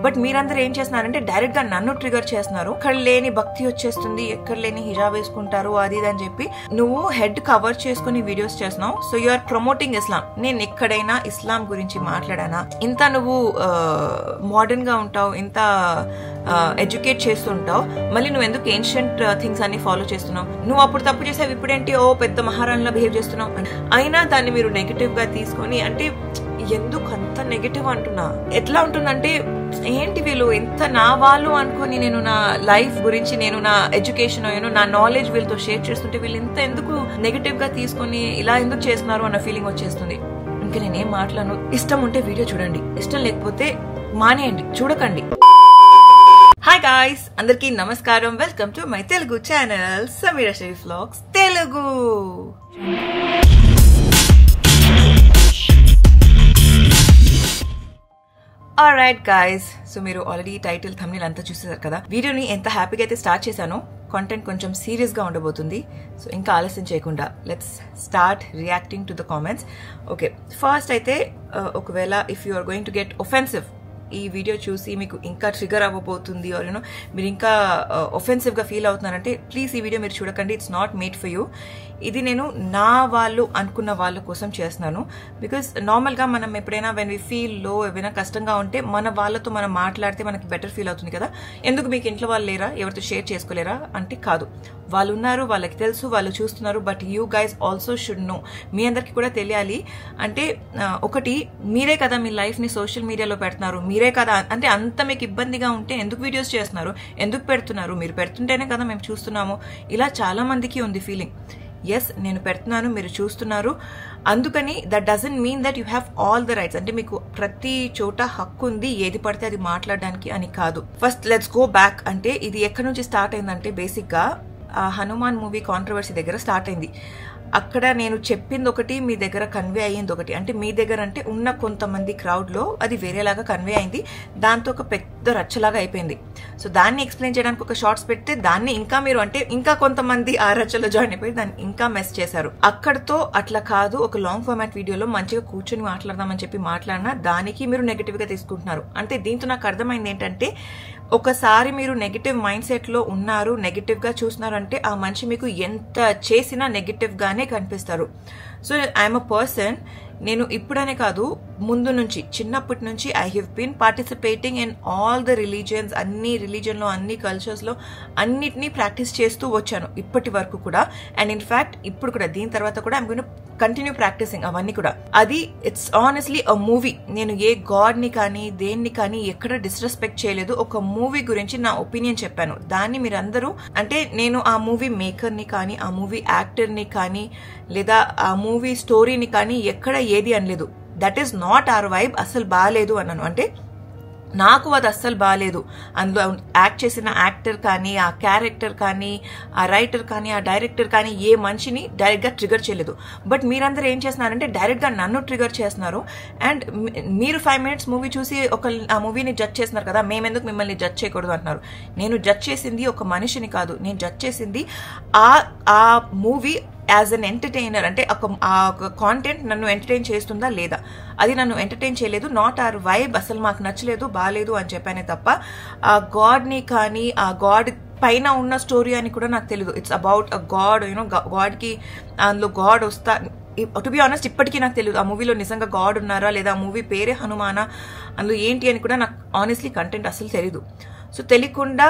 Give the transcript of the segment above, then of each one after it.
But మీరందరూ ఏం చేస్తున్నారంటే డైరెక్ట్ గా నన్ను ట్రిగర్ చేస్తున్నారు. ఎక్కడ లేని భక్తి వచ్చేస్తుంది, ఎక్కడ లేని హిజాబ్ వేసుకుంటారు అది ఇది అని చెప్పి నువ్వు హెడ్ కవర్ చేసుకుని వీడియోస్ చేస్తున్నావు. సో యు ఆర్ ప్రమోటింగ్ ఇస్లాం. నేను ఎక్కడైనా ఇస్లాం గురించి మాట్లాడానా? ఇంత నువ్వు మోడర్న్ గా ఉంటావు, ఇంత ఎడ్యుకేట్ చేస్తుంటావు, మళ్ళీ నువ్వు ఎందుకు ఏన్షియంట్ థింగ్స్ అన్ని ఫాలో చేస్తున్నావు? నువ్వు అప్పుడు తప్పు చేసావు, ఇప్పుడేంటి ఓ పెద్ద మహారాణిలా బిహేవ్ చేస్తున్నావు? అయినా దాన్ని మీరు నెగటివ్ గా తీసుకొని, అంటే ఎందుకు అంత నెగటివ్ అంటున్నా? ఎట్లా ఉంటుందంటే ఏంటి వీళ్ళు ఎంత నా వాళ్ళు అనుకుని నేను నా లైఫ్ గురించి, నేను నా ఎడ్యుకేషన్ నా నాలెడ్జ్ వీళ్ళతో షేర్ చేస్తుంటే వీళ్ళు ఇంత ఎందుకు నెగటివ్ గా తీసుకొని ఇలా ఎందుకు చేస్తున్నారు అన్న ఫీలింగ్ వచ్చేస్తుంది. ఇంకా నేనేం మాట్లాడను. ఇష్టం ఉంటే వీడియో చూడండి, ఇష్టం లేకపోతే మానేయండి, చూడకండి. హాయ్ గాయ్స్, అందరికీ నమస్కారం. Welcome to my Telugu channel Sameera Sharif vlogs Telugu. Alright guys, so మీరు ఆల్రెడీ టైటిల్ థంబ్నెయిల్ అంతా చూసేసారు కదా. వీడియోని ఎంత హ్యాపీగా అయితే స్టార్ట్ చేశానో, కంటెంట్ కొంచెం సీరియస్ గా ఉండబోతుంది. సో ఇంకా ఆలస్యం చేయకుండా let's start reacting to the comments. Okay, first అయితే ఒకవేళ if you are going to get offensive, ఈ వీడియో చూసి మీకు ఇంకా ట్రిగర్ అవ్వబోతుంది ఆర్ యూనో మీరు ఇంకా ఒఫెన్సివ్ గా ఫీల్ అవుతున్నారంటే ప్లీజ్ ఈ వీడియో మీరు చూడకండి. It's not made for you. ఇది నేను నా వాళ్ళు అనుకున్న వాళ్ళ కోసం చేస్తున్నాను. బికాస్ నార్మల్ గా మనం ఎప్పుడైనా వెన్ వి ఫీల్ లో, ఏమైనా కష్టంగా ఉంటే మన వాళ్ళతో మనం మాట్లాడితే మనకి బెటర్ ఫీల్ అవుతుంది కదా. ఎందుకు మీకు ఇంట్లో వాళ్ళు లేరా, ఎవరితో షేర్ చేసుకోలేరా అంటే కాదు, వాళ్ళు ఉన్నారు, వాళ్ళకి తెలుసు, వాళ్ళు చూస్తున్నారు. But you guys also should know, మీ అందరికి కూడా తెలియాలి. అంటే ఒకటి, మీరే కదా మీ లైఫ్ ని సోషల్ మీడియాలో పెడుతున్నారు, మీరే కదా, అంటే అంత మీకు ఇబ్బందిగా ఉంటే ఎందుకు వీడియోస్ చేస్తున్నారు, ఎందుకు పెడుతున్నారు? మీరు పెడుతుంటేనే కదా మేము చూస్తున్నాము. ఇలా చాలా మందికి ఉంది ఫీలింగ్. ఎస్, నేను పెడుతున్నాను, మీరు చూస్తున్నారు, అందుకని that doesn't mean that you have all the rights. అంటే మీకు ప్రతి చోట హక్కు ఉంది ఏది పడితే అది మాట్లాడడానికి అని కాదు. First let's go back. అంటే ఇది ఎక్కడి నుంచి స్టార్ట్ అయిందంటే బేసిక్ గా హనుమాన్ మూవీ కాంట్రవర్సీ దగ్గర స్టార్ట్ అయింది. అక్కడ నేను చెప్పింది ఒకటి, మీ దగ్గర కన్వే అయ్యింది ఒకటి. అంటే మీ దగ్గర అంటే ఉన్న కొంతమంది క్రౌడ్ లో అది వేరేలాగా కన్వే అయింది, దాంతో ఒక పెద్ద రచ్చలాగా అయిపోయింది. సో దాన్ని ఎక్స్ప్లెయిన్ చేయడానికి ఒక షార్ట్స్ పెడితే దాన్ని ఇంకా మీరు అంటే ఇంకా కొంతమంది ఆ రచ్చలో జాయిన్ అయిపోయి దాన్ని ఇంకా మెస్ చేశారు. అక్కడతో అట్లా కాదు, ఒక లాంగ్ ఫార్మాట్ వీడియోలో మంచిగా కూర్చొని మాట్లాడదామని చెప్పి మాట్లాడినా దానికి మీరు నెగటివ్ గా తీసుకుంటున్నారు. అంటే దీంతో నాకు అర్థమైంది ఏంటంటే, ఒకసారి మీరు నెగటివ్ మైండ్ సెట్ లో ఉన్నారు, నెగటివ్ గా చూస్తున్నారు అంటే ఆ మనిషి మీకు ఎంత చేసినా నెగటివ్ గానే కనిపిస్తారు. సో ఐఎమ్ అ పర్సన్, నేను ఇప్పుడనే కాదు, ముందు నుంచి చిన్నప్పటి నుంచి I have been participating in all the religions. అన్ని రిలీజియన్ లో, అన్ని కల్చర్స్ లో అన్నిటినీ ప్రాక్టీస్ చేస్తూ వచ్చాను ఇప్పటి వరకు కూడా. అండ్ ఇన్ఫాక్ట్ ఇప్పుడు కూడా, దీని తర్వాత కూడా I'm going to continue practicing అవన్నీ కూడా. అది ఇట్స్ ఆనెస్ట్లీ అ మూవీ. నేను ఏ గాడ్ ని కానీ దేన్ని కానీ ఎక్కడ డిస్రెస్పెక్ట్ చేయలేదు. ఒక మూవీ గురించి నా ఒపీనియన్ చెప్పాను. దాన్ని మీరందరూ, అంటే నేను ఆ మూవీ మేకర్ ని కానీ, ఆ మూవీ యాక్టర్ ని కానీ, లేదా ఆ మూవీ స్టోరీని కానీ ఎక్కడ ఏది అనలేదు. That is not our vibe. అసలు బాగాలేదు అన్నాను. అంటే నాకు అది అస్సలు బాగాలేదు. అందులో యాక్ట్ చేసిన యాక్టర్ కానీ, ఆ క్యారెక్టర్ కానీ, ఆ రైటర్ కానీ, ఆ డైరెక్టర్ కానీ ఏ మనిషిని డైరెక్ట్ గా ట్రిగర్ చేయలేదు. బట్ మీరందరూ ఏం చేస్తున్నారంటే డైరెక్ట్ గా నన్ను ట్రిగర్ చేస్తున్నారు. అండ్ మీరు 5 minutes మూవీ చూసి ఆ మూవీని జడ్జ్ చేస్తున్నారు కదా, మేమెందుకు మిమ్మల్ని జడ్జ్ చేయకూడదు అంటున్నారు. నేను జడ్జ్ చేసింది ఒక మనిషిని కాదు, నేను జడ్జ్ చేసింది ఆ మూవీ యాజ్ అన్ ఎంటర్టైనర్. అంటే ఆ కాంటెంట్ నన్ను ఎంటర్టైన్ చేస్తుందా లేదా, అది నన్ను ఎంటర్టైన్ చేయలేదు. నాట్ అవర్ వైబ్, అసలు మాకు నచ్చలేదు, బాగాలేదు అని చెప్పానే తప్ప ఆ గాడ్ ని కానీ, ఆ గాడ్ పైన ఉన్న స్టోరీ అని కూడా నాకు తెలియదు. It's about a God, you know God కి అందులో గాడ్ వస్తా. టు బి ఆనెస్ట్ ఇప్పటికీ నాకు తెలియదు ఆ మూవీలో నిజంగా గాడ్ ఉన్నారా, లేదా ఆ మూవీ పేరే హనుమానా, అందులో ఏంటి అని కూడా నాకు ఆనెస్ట్లీ కంటెంట్ అసలు తెలీదు. సో తెలియకుండా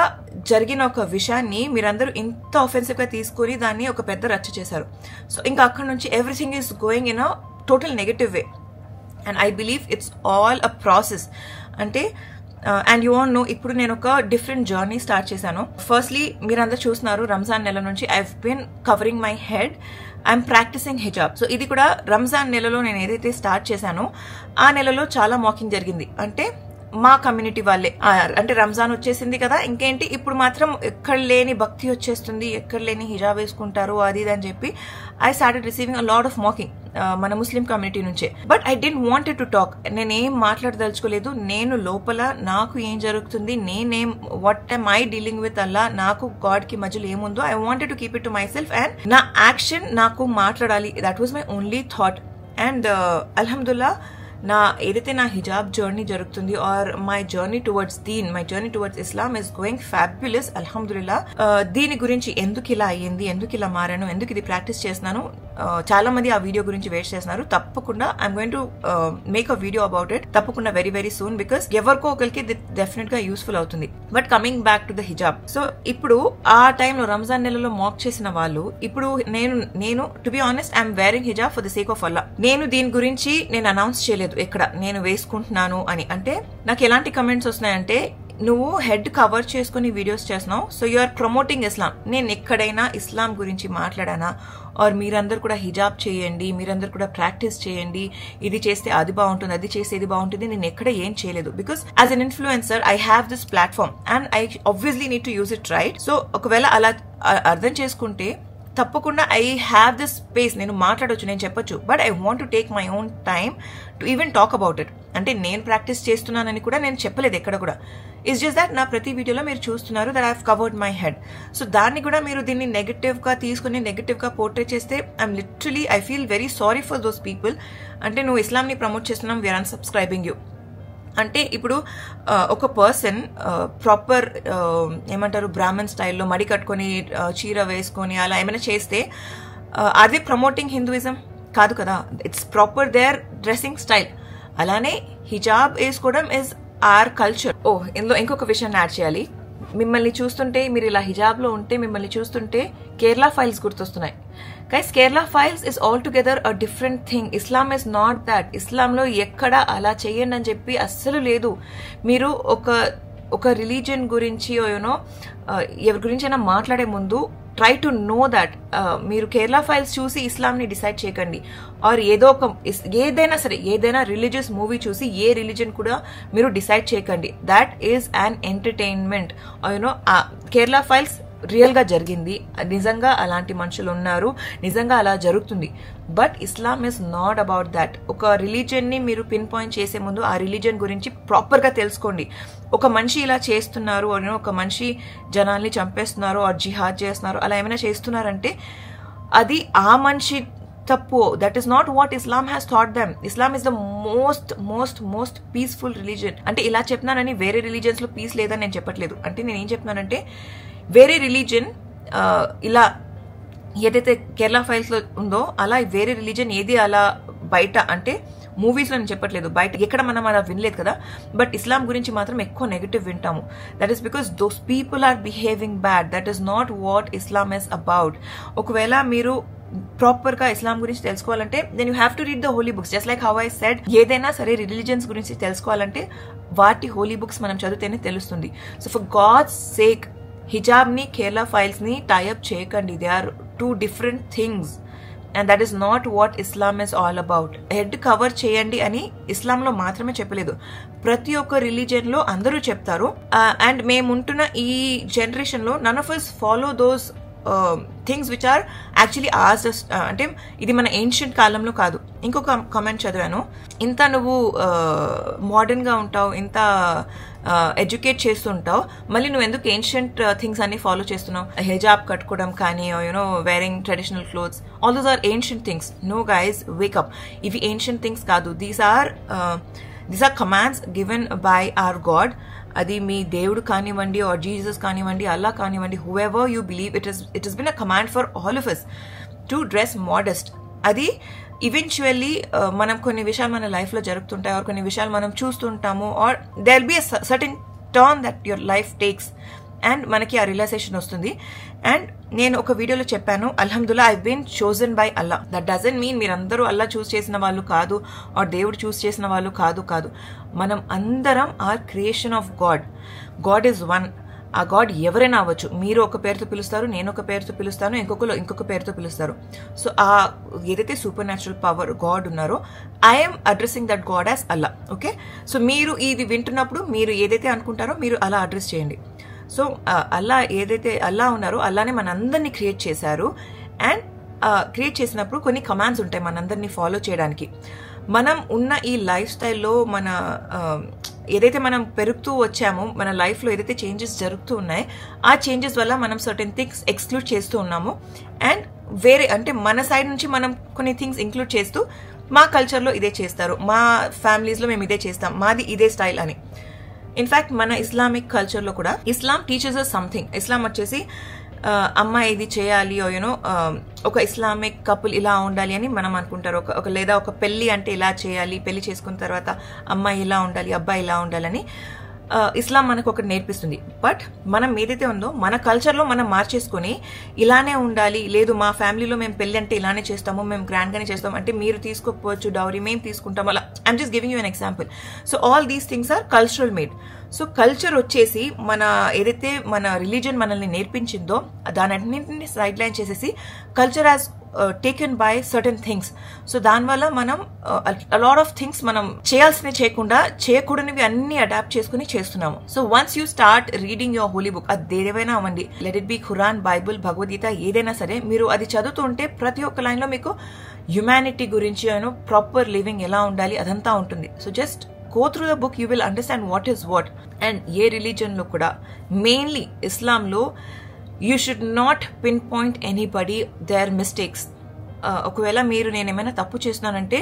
జరిగిన ఒక విషయాన్ని మీరందరూ ఇంత ఆఫెన్సివ్ గా తీసుకుని దాన్ని ఒక పెద్ద రచ్చ చేశారు. సో ఇంకా అక్కడ నుంచి everything is going in a total negative way. And I believe it's all a process. అంటే అండ్ యూ వాంట్ నో, ఇప్పుడు నేను ఒక డిఫరెంట్ జర్నీ స్టార్ట్ చేశాను. ఫస్ట్లీ మీరందరూ చూస్తున్నారు, రంజాన్ నెల నుంచి I have been covering my head, I'm practicing హిజాబ్. సో ఇది కూడా రంజాన్ నెలలో నేను ఏదైతే స్టార్ట్ చేశానో ఆ నెలలో చాలా మాకింగ్ జరిగింది. అంటే మా కమ్యూనిటీ వాళ్ళే, అంటే రంజాన్ వచ్చేసింది కదా, ఇంకేంటి ఇప్పుడు మాత్రం ఎక్కడ లేని భక్తి వచ్చేస్తుంది, ఎక్కడ లేని హిజాబ్ వేసుకుంటారు అది ఇది అని చెప్పి I started receiving a lot of mocking మన ముస్లిం కమ్యూనిటీ నుంచే. But I didn't wanted to talk. నేనేం మాట్లాడదలుచుకోలేదు. నేను లోపల నాకు ఏం జరుగుతుంది, నేనేం what am I dealing with Allah, నాకు గాడ్ కి మధ్యలో ఏముందో I wanted to keep it to myself. And నా యాక్షన్ నాకు మాట్లాడాలి, that was my only thought. And అల్హమ్దుల్లా నా ఏదైతే నా హిజాబ్ జర్నీ జరుగుతుంది or my journey towards Deen, my journey towards Islam is going fabulous అల్హమ్దుల్లా. దీని గురించి ఎందుకు ఇలా అయ్యింది, ఎందుకు ఇలా మారాను, ఎందుకు ఇది ప్రాక్టీస్ చేస్తున్నాను, చాలా మంది ఆ వీడియో గురించి వెయిట్ చేస్తున్నారు. తప్పకుండా I'm going to make a video about it, తప్పకుండా వెరీ వెరీ సూన్, బికాస్ ఎవరికో ఒకరికి ఇది డెఫినెట్ గా యూస్ఫుల్ అవుతుంది. But coming back to the hijab, so ఇప్పుడు ఆ టైంలో రంజాన్ నెలలో మాక్ చేసిన వాళ్ళు, ఇప్పుడు నేను to be honest I'm wearing hijab for the sake of అల్లా. నేను దీని గురించి నేను అనౌన్స్ చేయలేదు ఎక్కడ నేను వేసుకుంటున్నాను అని. అంటే నాకు ఎలాంటి కమెంట్స్ వస్తున్నాయంటే, నువ్వు హెడ్ కవర్ చేసుకుని వీడియోస్ చేస్తున్నావు, సో యు ఆర్ ప్రమోటింగ్ ఇస్లాం. నేను ఎక్కడైనా ఇస్లాం గురించి మాట్లాడానా, ఆర్ మీరందరూ కూడా హిజాబ్ చేయండి, మీరందరూ కూడా ప్రాక్టీస్ చేయండి, ఇది చేస్తే అది బాగుంటుంది, అది చేస్తే ఇది బాగుంటుంది, నేను ఎక్కడ ఏం చేయలేదు. Because as an influencer I have this platform and I obviously need to use it right. So ఒకవేళ అలా అర్థం చేసుకుంటే తప్పకుండా ఐ హ్యావ్ దిస్ స్పేస్, నేను మాట్లాడొచ్చు, నేను చెప్పొచ్చు. But I want to take my own time to even talk about it. అంటే నేను ప్రాక్టీస్ చేస్తున్నానని కూడా నేను చెప్పలేదు ఎక్కడ కూడా. ఇట్స్ జస్ట్ దాట్ నా ప్రతి వీడియోలో మీరు చూస్తున్నారు that I have covered my head. So దాన్ని కూడా మీరు దీన్ని నెగటివ్ గా తీసుకుని నెగటివ్ గా పోర్ట్రే చేస్తే I'm literally I feel very sorry for those people. అంటే నువ్వు ఇస్లాంని ప్రమోట్ చేస్తున్నాం, వీఆర్ అన్సబ్స్క్రైబింగ్ యూ అంటే. ఇప్పుడు ఒక పర్సన్ ప్రాపర్ ఏమంటారు బ్రాహ్మణ్ స్టైల్లో మడి కట్టుకొని చీర వేసుకొని అలా ఏమైనా చేస్తే అదే ప్రమోటింగ్ హిందూయిజం కాదు కదా. It's proper their dressing style. అలానే హిజాబ్ వేసుకోవడం ఇస్ ఆర్ కల్చర్. ఇందులో ఇంకొక విషయాన్ని యాడ్ చేయాలి. మిమ్మల్ని చూస్తుంటే, మీరు ఇలా హిజాబ్ లో ఉంటే మిమ్మల్ని చూస్తుంటే కేరళ ఫైల్స్ గుర్తొస్తున్నాయి. Guys, Kerala files is all together a different thing. Islam is not that. ఇస్లాంలో ఎక్కడ అలా చేయండి అని చెప్పి అస్సలు లేదు. మీరు ఒక రిలీజియన్ గురించి యూనో ఎవరి గురించి అయినా మాట్లాడే ముందు ట్రై టు నో దట్. మీరు కేరళ ఫైల్స్ చూసి ఇస్లాంని డిసైడ్ చేయకండి. ఆర్ ఏదైనా సరే, ఏదైనా రిలీజియస్ మూవీ చూసి ఏ రిలీజియన్ కూడా మీరు డిసైడ్ చేయకండి. That is an entertainment. You know Kerala files real గా జరిగింది, నిజంగా అలాంటి మనుషులు ఉన్నారు, నిజంగా అలా జరుగుతుంది. But Islam is not about that. ఒక రిలీజియన్ ని మీరు పిన్ పాయింట్ చేసే ముందు ఆ రిలీజియన్ గురించి ప్రాపర్ గా తెలుసుకోండి. ఒక మనిషి ఇలా చేస్తున్నారు, ఒక మనిషి జనాల్ని చంపేస్తున్నారు, జిహాద్ చేస్తున్నారు, అలా ఏమైనా చేస్తున్నారంటే అది ఆ మనిషి తప్పు. That is not what Islam has thought them. Islam is the most most most peaceful religion. అంటే ఇలా చెప్తున్నానని వేరే రిలీజియన్స్ లో పీస్ లేదని నేను చెప్పట్లేదు. అంటే నేను ఏం చెప్తున్నానంటే, వేరే రిలీజియన్ ఇలా ఏదైతే కేరళ ఫైల్స్ లో ఉందో అలా వేరే రిలీజియన్ ఏది అలా బయట, అంటే మూవీస్ లో నేను చెప్పట్లేదు, బయట ఎక్కడ మనం అలా వినలేదు కదా. బట్ ఇస్లాం గురించి మాత్రం ఎక్కువ నెగటివ్ వింటాము. That is because those people are behaving bad. That is not what Islam is about. ఒకవేళ మీరు ప్రాపర్ గా ఇస్లాం గురించి తెలుసుకోవాలంటే then you have to read the holy books. Just like how I said, ఏదైనా సరే religions గురించి తెలుసుకోవాలంటే వాటి హోలీ బుక్స్ మనం చదివితేనే తెలుస్తుంది. సో ఫర్ గాడ్స్ సేక్, హిజాబ్ ని కేరళ ఫైల్స్ ని టైఅప్ చేయకండి. They are two different things and that is not what Islam is all about. Head cover చేయండి అని ఇస్లాంలో మాత్రమే చెప్పలేదు, ప్రతి ఒక్క రిలీజియన్ లో అందరూ చెప్తారు. అండ్ మేముంటున్న ఈ జనరేషన్ లో none of us follow those things which are actually ours. అంటే ఇది మన ఏన్షియంట్ కాలంలో కాదు. ఇంకొక కామెంట్ చదివాను, ఇంత నువ్వు మోడర్న్ గా ఉంటావు, ఇంత ఎడ్యుకేట్ చేస్తుంటావు, మళ్ళీ నువ్వు ఎందుకు ఏన్షియంట్ థింగ్స్ అన్ని ఫాలో చేస్తున్నావు? హిజాబ్ కట్టుకోవడం కానీ, you know wearing traditional clothes, all those are ancient things. No guys, wake up. ఇవి ఏన్షియంట్ థింగ్స్ కాదు. These are commands given by our God. అది మీ దేవుడు కానివ్వండి, ఆర్ జీసస్ కానివ్వండి, అల్లా కానివ్వండి, whoever you believe, it is been a command for all of us to dress modest. అది eventually మనం కొన్ని విషయాలు మన లైఫ్ లో జరుగుతుంటాయి, ఆర్ కొన్ని విషయాలు మనం చూస్తుంటాము, or there will be a certain turn that your life takes and మనకి ఆ రియలైజేషన్ వస్తుంది. అండ్ నేను ఒక వీడియోలో చెప్పాను, అల్హమ్దుల్లా I been chosen by Allah. That doesn't mean మీరందరూ అల్లా చూస్ చేసిన వాళ్ళు కాదు, ఆర్ దేవుడు చూస్ చేసిన వాళ్ళు కాదు. మనం అందరం are creation of God. God is one. ఆ గాడ్ ఎవరైనా అవ్వచ్చు. మీరు ఒక పేరుతో పిలుస్తారు, నేను ఒక పేరుతో పిలుస్తాను, ఇంకొక పేరుతో పిలుస్తారు. సో ఆ ఏదైతే సూపర్ న్యాచురల్ పవర్ గాడ్ ఉన్నారో, I'm addressing that God as Allah. Okay, so మీరు ఇది వింటున్నప్పుడు మీరు ఏదైతే అనుకుంటారో మీరు అలా అడ్రస్ చేయండి. సో అల్లా ఏదైతే అల్లా ఉన్నారో అల్లానే మనందరినీ క్రియేట్ చేశారు. అండ్ క్రియేట్ చేసినప్పుడు కొన్ని కమాండ్స్ ఉంటాయి మనందరినీ ఫాలో చేయడానికి. మనం ఉన్న ఈ లైఫ్ స్టైల్లో మన ఏదైతే మనం పెరుగుతూ వచ్చామో, మన లైఫ్లో ఏదైతే చేంజెస్ జరుగుతూ ఉన్నాయి, ఆ చేంజెస్ వల్ల మనం సర్టెన్ థింగ్స్ ఎక్స్క్లూడ్ చేస్తూ ఉన్నాము. అండ్ వేరే అంటే మన సైడ్ నుంచి మనం కొన్ని థింగ్స్ ఇంక్లూడ్ చేస్తూ మా కల్చర్లో ఇదే చేస్తారు, మా ఫ్యామిలీస్లో మేము ఇదే చేస్తాం, మాది ఇదే స్టైల్ అని. ఇన్ఫాక్ట్ మన ఇస్లామిక్ కల్చర్లో కూడా ఇస్లాం టీచర్స్ అస్ సంథింగ్. ఇస్లాం వచ్చేసి అమ్మాయి ఇది చేయాలి, యూనో ఒక ఇస్లామిక్ కపుల్ ఇలా ఉండాలి అని మనం అనుకుంటారు. లేదా ఒక పెళ్లి అంటే ఇలా చేయాలి, పెళ్లి చేసుకున్న తర్వాత అమ్మాయి ఇలా ఉండాలి, అబ్బాయి ఇలా ఉండాలని ఇస్లాం మనకు ఒకటి నేర్పిస్తుంది. బట్ మనం ఏదైతే ఉందో మన కల్చర్లో మనం మార్చేసుకొని ఇలానే ఉండాలి, లేదు మా ఫ్యామిలీలో మేము పెళ్లి అంటే ఇలానే చేస్తాము, మేము గ్రాండ్గానే చేస్తాం, అంటే మీరు తీసుకోకపోవచ్చు డౌరీ, మేము తీసుకుంటాం, అలా. I'm just giving you an example. So all these things are cultural made. So culture వచ్చేసి మన ఏదైతే మన రిలీజన్ మనల్ని నేర్పించిందో దాని అన్నింటినీ సైడ్ లైన్ చేసేసి culture has taken by certain things. So దానివల్ల మనం లాట్ ఆఫ్ థింగ్స్ మనం చేయాల్సినవి చేయకుండా చేయకూడనివి అన్ని అడాప్ట్ చేసుకుని చేస్తున్నాము. So once you start reading your holy book, అది ఏదైనా అవ్వండి, let it be Quran, Bible, Bhagavad Gita, ఏదైనా సరే, మీరు అది చదువుతుంటే ప్రతి ఒక్క లైన్లో మీకు హ్యుమానిటీ గురించి, ప్రాపర్ లివింగ్ ఎలా ఉండాలి అదంతా ఉంటుంది. So just go through the book, you will understand what is what. And ye religion lo kuda, mainly Islam lo, you should not pinpoint anybody their mistakes. ఒకవేళ మీరు నేను ఏమైనా తప్పు చేస్తున్నానంటే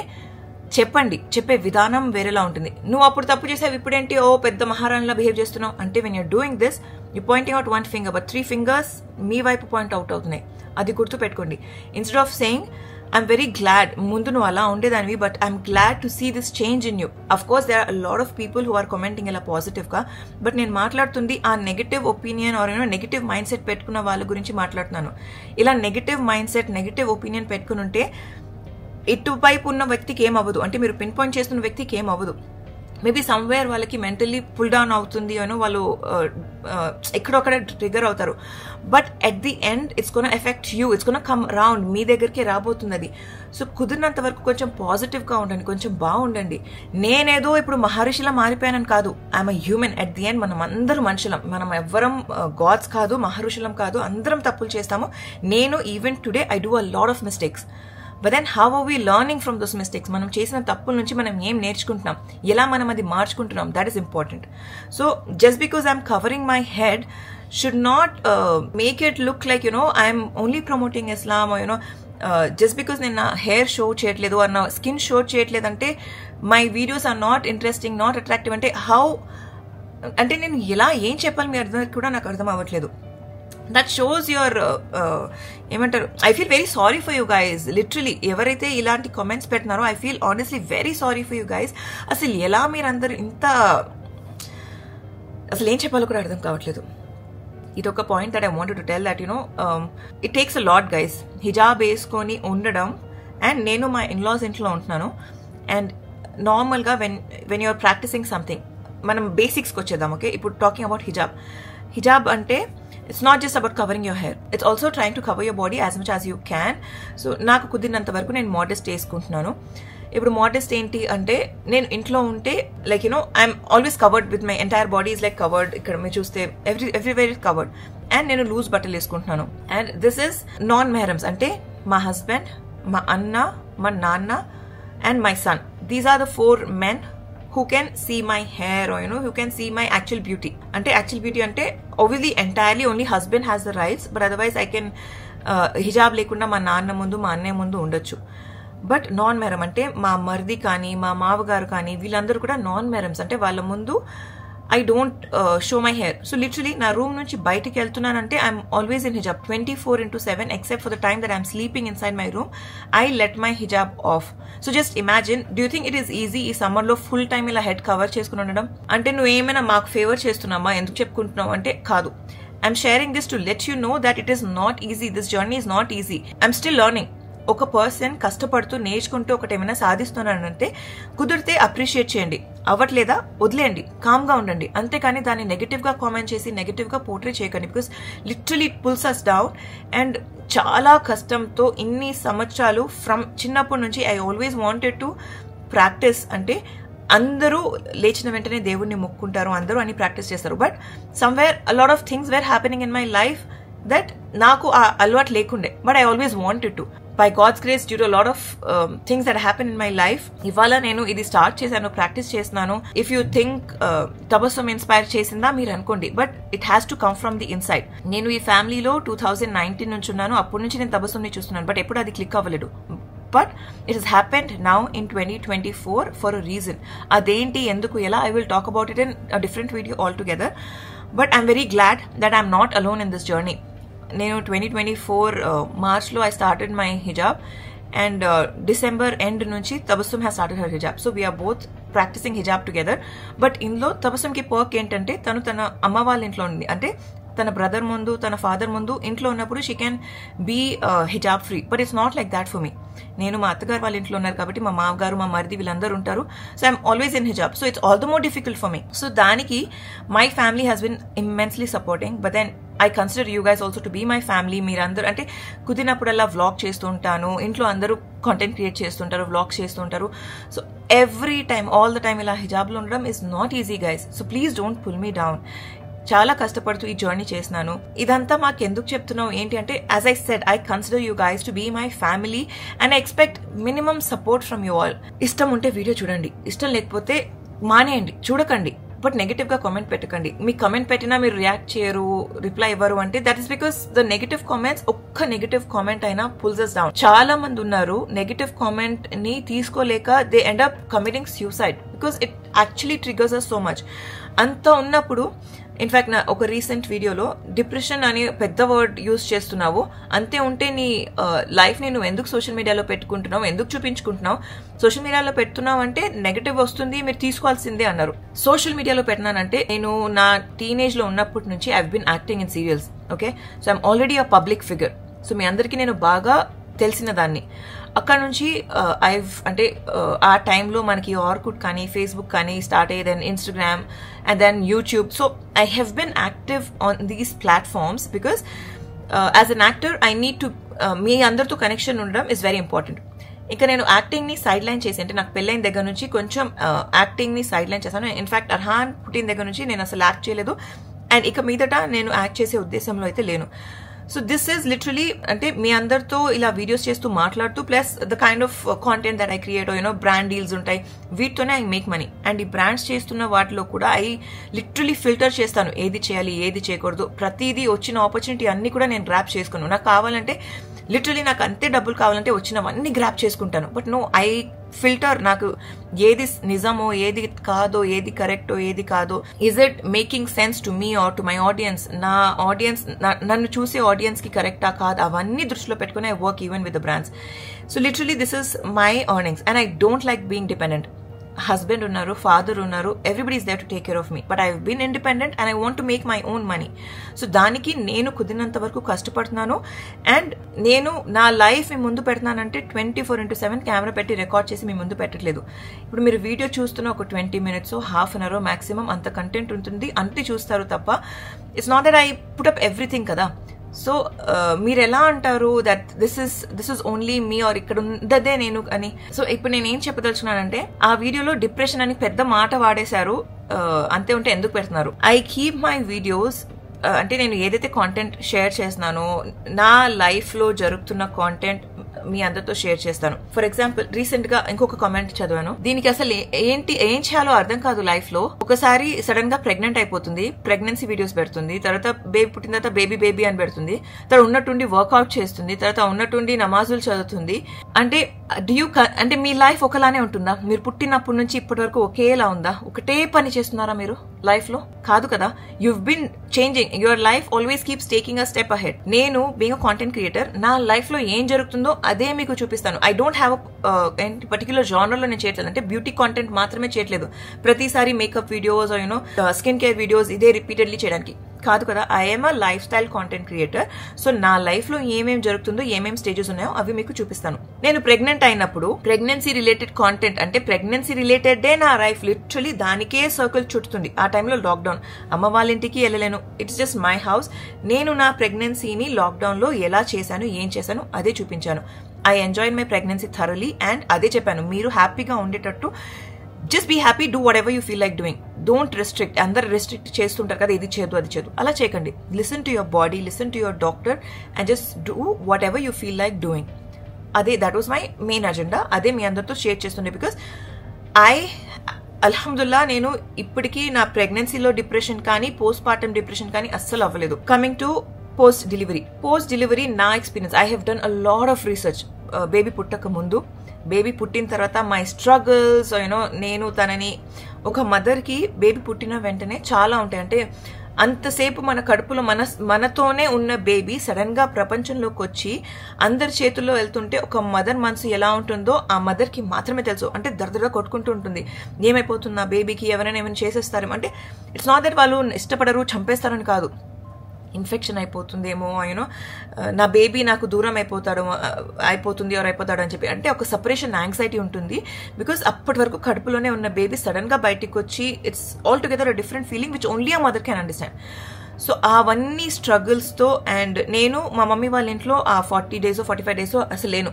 చెప్పండి, చెప్పే విధానం వేరేలా ఉంటుంది. నువ్వు అప్పుడు తప్పు చేసావు, ఇప్పుడేంటి ఓ పెద్ద మహారాణిలా బిహేవ్ చేస్తున్నావు అంటే, when you're doing this you pointing out 1 finger, but 3 fingers మీ వైపు పాయింట్ అవుట్ అవుతున్నాయి. అది గుర్తు పెట్టుకోండి. Instead of saying I'm very glad, ముందు నువ్వు అలా ఉండేదానివి, but I'm glad to see this change in you. Of course there are a lot of people who are commenting ఇలా positive గా, బట్ నేను మాట్లాడుతుంది ఆ negative opinion or negative mind set పెట్టుకున్న వాళ్ళ గురించి మాట్లాడుతున్నాను. ఇలా negative mind set, negative opinion పెట్టుకుని ఉంటే ఇటువైపు ఉన్న వ్యక్తికి ఏం అవ్వదు, అంటే మీరు పిన్ పాయింట్ చేస్తున్న వ్యక్తికి ఏం అవ్వదు. మేబీ సమ్వేర్ వాళ్ళకి మెంటల్లీ పుల్ డౌన్ అవుతుంది, వాళ్ళు ఎక్కడొక్కడ ట్రిగర్ అవుతారు, but at the end it's gonna effect you, it's gonna come round, మీ దగ్గరికి రాబోతుంది అది. సో కుదిరినంత వరకు కొంచెం పాజిటివ్గా ఉండండి, కొంచెం బాగుండండి. నేనేదో ఇప్పుడు మహర్షిలా మారిపోయానని కాదు, I'm a human. At the end మనం అందరూ మనుషులం, మనం ఎవ్వరం గాడ్స్ కాదు, మహర్షులం కాదు, అందరం తప్పులు చేస్తాము. నేను even today I do a lot of mistakes. But then how are we learning from those mistakes? మనం చేసిన తప్పుల నుంచి మనం ఏం నేర్చుకుంటున్నాం, ఎలా మనం అది మార్చుకుంటున్నాం, that is important. So just because I'm covering my head should not make it look like I'm only promoting Islam, just because నేను నా హెయిర్ షో చేయట్లేదు ఆర్ నా స్కిన్ షో చేయట్లేదు అంటే my videos are not interesting, not attractive అంటే how, అంటే నేను ఎలా ఏం చెప్పాలి మీ అర్థం కూడా నాకు అర్థం అవ్వట్లేదు. దట్ షోస్ యువర్ ఏమంటారు, I feel very sorry for you guys. Literally ఎవరైతే ఇలాంటి కామెంట్స్ పెట్టినారో I feel honestly very sorry for you guys. అసలు ఎలా మీరందరూ ఇంత, అసలు ఏం చెప్పాలో కూడా అర్థం కావట్లేదు. ఇది ఒక point that I wanted to tell that it takes a lot guys. హిజాబ్ వేసుకొని ఉండడం, అండ్ నేను మా ఇన్లాస్ ఇంట్లో ఉంటున్నాను, అండ్ నార్మల్గా వెన్ యూఆర్ ప్రాక్టీసింగ్ సంథింగ్, మనం బేసిక్స్కి వచ్చేద్దాం. ఓకే, ఇప్పుడు టాకింగ్ అబౌట్ హిజాబ్ అంటే it's not just about covering your hair, it's also trying to cover your body as much as you can. So నాకు కుదిరినంత వరకు నేను మోడెస్ట్ వేసుకుంటున్నాను. ఇప్పుడు మోడెస్ట్ ఏంటి అంటే, నేను ఇంట్లో ఉంటే like I'm always covered with my entire body is like covered. ఇక్కడ మీరు చూస్తే ఎవ్రీవేర్ ఇస్ కవర్డ్, అండ్ నేను లూజ్ బట్టలు వేసుకుంటున్నాను. అండ్ దిస్ ఇస్ నాన్ మెహరమ్స్, అంటే మా హస్బెండ్, మా అన్న, మా నాన్న and my son. These are the 4 men who can see my hair, or who can see my actual beauty. Ante actual beauty ante obviously entirely only husband has the rights, but otherwise I can hijab lekunda ma naanna mundu ma annaya mundu undachu. But non మెహరం అంటే మా మర్ది కానీ మా మావగారు కానీ వీళ్ళందరూ కూడా non మెహరమ్స్, అంటే వాళ్ళ ముందు I don't show my hair. So literally na room nunchi bayatiki veltunanante I'm always in hijab 24/7, except for the time that I'm sleeping inside my room. I let my hijab off. So just imagine, do you think it is easy ee summer lo full time ila head cover cheskoni undadam? Ante nu emaina maaku favor chestunnama enduku cheppuntunnavu ante kaadu. I'm sharing this to let you know that it is not easy. This journey is not easy. I'm still learning. ఒక person కష్టపడుతూ నేర్చుకుంటూ ఒకటి ఏమైనా సాధిస్తున్నానంటే కుదిరితే appreciate చేయండి, అవ్వట్లేదా వదిలేయండి, కామ్గా ఉండండి. అంతేకాని దాన్ని నెగటివ్గా కామెంట్ చేసి నెగటివ్గా పోర్ట్రే చేయకండి. Because literally it pulls us down. And చాలా కష్టంతో ఇన్ని సంవత్సరాలు ఫ్రమ్ చిన్నప్పటి నుంచి I always wanted to practice. అంటే అందరూ లేచిన వెంటనే దేవుణ్ణి మొక్కుంటారు, అందరూ అని ప్రాక్టీస్ చేస్తారు. But somewhere a lot of things were happening in my life that నాకు ఆ అలవాటు లేకుండే, but I always wanted to. By God's grace, due to a lot of things that happened in my life, ఇవాళ నేను ఇది start చేశాను, practice చేస్తున్నాను. If you think Tabassum inspire చేసిందా మీరు అనుకోండి, but it has to come from the inside. నేను ఈ ఫ్యామిలీలో 2019 నుంచి ఉన్నాను, అప్పటి నుంచి నేను తబస్సుమ్ని చూస్తున్నాను, బట్ ఎప్పుడు అది క్లిక్ అవ్వలేదు. But it has happened now in 2024 for a reason. అదేంటి, ఎందుకు, ఎలా, I will talk about it in a different video all together. But I'm very glad that I'm not alone in this journey. నేను 2024 మార్చ్లో I started my హిజాబ్ and December end nunchi Tabassum has started her hijab, so we are both practicing hijab together. But inlo Tabassum ki perk entante tanu tana amma vaalla intlo undi, ante tana brother mundu tana father mundu intlo unnappudu she can be hijab free, but it's not like that for me. నేను మా అత్తగారు వాళ్ళ ఇంట్లో ఉన్నారు కాబట్టి మా మామగారు మా మరిది వీళ్ళందరూ ఉంటారు. సో ఐఎమ్ ఆల్వేస్ ఇన్ హిజాబ్, so it's all the more difficult for me. So దానికి my family has been immensely supporting, but then I consider you guys also to be my family. మీరందరూ అంటే కుదిరినప్పుడల్లా వ్లాగ్ చేస్తుంటాను, ఇంట్లో అందరూ content create చేస్తుంటారు, vlogs చేస్తుంటారు. So every time all the time ఇలా హిజాబ్లో ఉండడం is not easy guys. So please don't pull me down. చాలా కష్టపడుతూ ఈ జర్నీ చేసినాను. ఇదంతా మాకు ఎందుకు చెప్తున్నావు ఏంటి అంటే, as I said, I consider you guys to be my family and I expect minimum support from you all. ఇష్టం ఉంటే వీడియో చూడండి, ఇష్టం లేకపోతే మానేయండి, చూడకండి. బట్ నెగిటివ్ గా కామెంట్ పెట్టకండి. మీకు కామెంట్ పెట్టినా మీరు రియాక్ట్ చేయరు, రిప్లై ఇవ్వరు అంటే that is because the negative comments, ఒక్క నెగిటివ్ కామెంట్ అయినా పుల్స్ us డౌన్. చాలా మంది ఉన్నారు నెగిటివ్ కామెంట్ ని తీసుకోలేక they end up committing suicide because it actually triggers us so much. అంత ఉన్నప్పుడు ఇన్ఫాక్ట్ నా ఒక రీసెంట్ వీడియోలో డిప్రెషన్ అని పెద్ద వర్డ్ యూజ్ చేస్తున్నావు, అంతే ఉంటే నీ లైఫ్ ని నువ్వు ఎందుకు సోషల్ మీడియాలో పెట్టుకుంటున్నావు, ఎందుకు చూపించుకుంటున్నావు, సోషల్ మీడియాలో పెడుతున్నావు అంటే నెగటివ్ వస్తుంది, మీరు తీసుకోవాల్సిందే అన్నారు. సోషల్ మీడియాలో పెట్టినానంటే నేను నా టీనేజ్ లో ఉన్నప్పటి నుంచి I been acting in serials. Okay, so I'm already a public figure. So మీ అందరికీ నేను బాగా తెలిసిన దాన్ని. అక్కడ నుంచి అంటే ఆ టైంలో మనకి ఆర్కుట్ కానీ ఫేస్బుక్ కానీ స్టార్ట్ అయ్యేది, and Instagram and then YouTube. So I have been active on these platforms because as an actor I need to మీ అందరితో కనెక్షన్ ఉండడం ఇస్ వెరీ ఇంపార్టెంట్. ఇంకా నేను యాక్టింగ్ ని సైడ్ లైన్ చేసి, అంటే నాకు పెళ్ళైన దగ్గర నుంచి కొంచెం యాక్టింగ్ ని సైడ్ లైన్ చేశాను. ఇన్ఫాక్ట్ అర్హాన్ పుట్టిన దగ్గర నుంచి నేను అసలు యాక్ట్ చేయలేదు, అండ్ ఇక మీదట నేను యాక్ట్ చేసే ఉద్దేశంలో అయితే లేను. సో దిస్ ఈజ్ లిటరలీ అంటే మీ అందరితో ఇలా వీడియోస్ చేస్తూ మాట్లాడుతూ, plus the kind of content that I create, you know brand deals ఉంటాయి, వీటితోనే ఐ మేక్ మనీ. అండ్ ఈ బ్రాండ్స్ చేస్తున్న వాటిలో కూడా ఐ లిటరలీ ఫిల్టర్ చేస్తాను, ఏది చేయాలి ఏది చేయకూడదు. ప్రతిదీ వచ్చిన ఆపర్చునిటీ అన్ని కూడా నేను గ్రాప్ చేసుకున్నాను. నాకు కావాలంటే లిటరలీ నాకు అంతే డబ్బులు కావాలంటే వచ్చినవన్నీ గ్రాప్ చేసుకుంటాను. But no, I filter. నాకు ఏది నిజమో ఏది కాదో, ఏది కరెక్టో ఏది కాదో, is it making sense to me or to my audience, నా ఆడియన్స్ నన్ను చూసే ఆడియన్స్ కి కరెక్టా కాదు, అవన్నీ దృష్టిలో పెట్టుకుని I work even with the brands. So literally this is my earnings and I don't like being dependent. Husband ఉన్నారు, ఫాదర్ ఉన్నారు, everybody is there to take care of me, but I have been independent and I want to make my own money. So దానికి నేను కుదిరినంత వరకు కష్టపడుతున్నాను. And నేను నా life మీ ముందు పెడుతున్నానంటే 24/7 camera పెట్టి రికార్డ్ చేసి మీ ముందు పెట్టట్లేదు. ఇప్పుడు మీరు వీడియో చూస్తున్న ఒక 20 minutes, half an hour maximum అంత కంటెంట్ ఉంటుంది, అంతే చూస్తారు తప్ప it's not that I put up everything కదా. సో మీరు ఎలా అంటారు that this is only me or ఇక్కడ ఉన్నదే నేను అని. సో ఇప్పుడు నేను ఏం చెప్పదలుచున్నానంటే, ఆ వీడియోలో డిప్రెషన్ అని పెద్ద మాట వాడేశారు, అంతే ఉంటే ఎందుకు పెడుతున్నారు. ఐ కీప్ మై వీడియోస్, అంటే నేను ఏదైతే కాంటెంట్ షేర్ చేస్తున్నానో నా లైఫ్ లో జరుగుతున్న కాంటెంట్ మీ అందరితో షేర్ చేస్తాను. ఫర్ ఎగ్జాంపుల్ రీసెంట్ గా ఇంకొక కామెంట్ చదివాను, దీనికి అసలు ఏం చేయాలో అర్థం కాదు లైఫ్ లో. ఒకసారి సడన్ గా ప్రెగ్నెంట్ అయిపోతుంది, ప్రెగ్నెన్సీ వీడియోస్ పెడుతుంది, తర్వాత బేబీ పుట్టిన తర్వాత బేబీ అని పెడుతుంది, తర్వాత ఉన్నట్టుండి వర్కౌట్ చేస్తుంది, తర్వాత ఉన్నట్టుండి నమాజులు చదువుతుంది. అంటే అంటే మీ లైఫ్ ఒకలానే ఉంటుందా? మీరు పుట్టినప్పటి నుంచి ఇప్పటి వరకు ఒకేలా ఉందా? ఒకటే పని చేస్తున్నారా మీరు లైఫ్ లో? కాదు కదా. You've been changing, your life always keeps taking a step ahead. నేను బీయింగ్ అ కాంటెంట్ క్రియేటర్, నా లైఫ్ లో ఏం జరుగుతుందో అదే మీకు చూపిస్తాను. I don't have particular genre లో నేను చేయట్లేదు, అంటే బ్యూటీ కాంటెంట్ మాత్రమే చేయట్లేదు, ప్రతిసారి makeup videos you know skin care videos ఇదే రిపీటెడ్లీ చేయడానికి కాదు కదా. I'm a lifestyle content creator. So నా లైఫ్ లో ఏమేం జరుగుతుందో, ఏమేం స్టేజెస్ ఉన్నాయో అవి మీకు చూపిస్తాను. నేను ప్రెగ్నెంట్ అయినప్పుడు ప్రెగ్నెన్సీ రిలేటెడ్ కాంటెంట్, అంటే ప్రెగ్నెన్సీ రిలేటెడ్ నా లైఫ్ లిటరలీ దానికే సర్కిల్ చుట్టుతుంది. ఆ టైంలో లాక్డౌన్, అమ్మ వాళ్ళ ఇంటికి వెళ్ళలేను, ఇట్స్ జస్ట్ మై హౌస్. నేను నా ప్రెగ్నెన్సీని లాక్డౌన్ లో ఎలా చేశాను, ఏం చేశాను అదే చూపించాను. I enjoy my pregnancy thoroughly and అదే చెప్పాను. మీరు హ్యాపీగా ఉండేటట్టు just be happy, do whatever you feel like doing, don't restrict. అందరు రెస్ట్రిక్ట్ చేస్తుంటారు కదా, ఇది చేయదు అది చేయదు, అలా చేయకండి. Listen to your body, listen to your doctor and just do whatever you feel like doing. అదే that was my main agenda. అదే మీ అందరితో షేర్ చేస్తుండే. బికాస్ అల్హమ్దుల్లా నేను ఇప్పటికీ నా ప్రెగ్నెన్సీలో డిప్రెషన్ కానీ పోస్ట్ పార్టమ్ డిప్రెషన్ కానీ అస్సలు అవ్వలేదు. కమింగ్ టు పోస్ట్ డెలివరీ నా experience, I have done a lot of research. Baby పుట్టక ముందు, బేబీ పుట్టిన తర్వాత మై స్ట్రగుల్స్, నేను తనని ఒక మదర్కి బేబీ పుట్టిన వెంటనే చాలా ఉంటాయి. అంటే అంతసేపు మన కడుపులో మనతోనే ఉన్న బేబీ సడన్ గా ప్రపంచంలోకి వచ్చి అందరి చేతుల్లో వెళ్తుంటే ఒక మదర్ మనసు ఎలా ఉంటుందో ఆ మదర్ కి మాత్రమే తెలుసు. అంటే దర్దగా కొట్టుకుంటూ ఉంటుంది, ఏమైపోతుంది ఆ బేబీకి, ఎవరైనా ఏమైనా చేసేస్తారేమో. అంటే ఇట్స్ నాట్ దట్ వాళ్ళు ఇష్టపడరు, చంపేస్తారని కాదు, ఇన్ఫెక్షన్ అయిపోతుందేమో, నా బేబీ నాకు దూరం అయిపోతుంది ఎవరు అయిపోతాడు అని చెప్పి. అంటే ఒక సపరేషన్ యాంగ్జైటీ ఉంటుంది, బికాస్ అప్పటి వరకు కడుపులోనే ఉన్న బేబీ సడన్ గా బయటికి వచ్చి it's all together a different feeling which only a mother can understand. So అవన్నీ స్ట్రగుల్స్తో, అండ్ నేను మా మమ్మీ వాళ్ళ ఇంట్లో ఆ 40 days 45 days అసలు లేను.